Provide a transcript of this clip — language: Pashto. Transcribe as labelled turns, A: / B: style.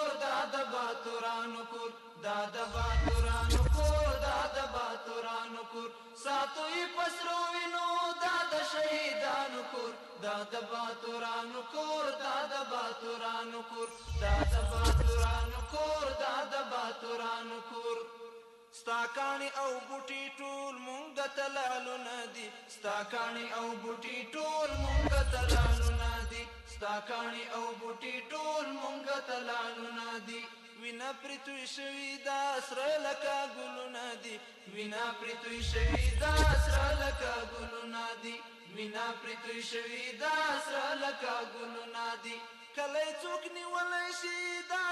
A: کور دا د باتورانو کور دا د باتورانو کور دا د باتورانو کور ساتو یې پسرو وینو دا د شهیدانو کور دا د باتورانو کور دا د باتورانو کور دا د باتورانو کور دا د باتورانو کور ستا کاڼي او بوټي ټول مونږ ته لالونه دي ستا کاڼي او بوټي ټول مونږ ته لالونه دي ستا کاڼي او بوټي ټول مونږ ته لالونه دي وینا پرې توی شوي دا سره لکه ګلونه دي وینا پرې توی شوي دا سره لکه ګلونه دي وینا پرې توی شوي دا سره لکه ګلونه دي کله څوک نیولی شي دا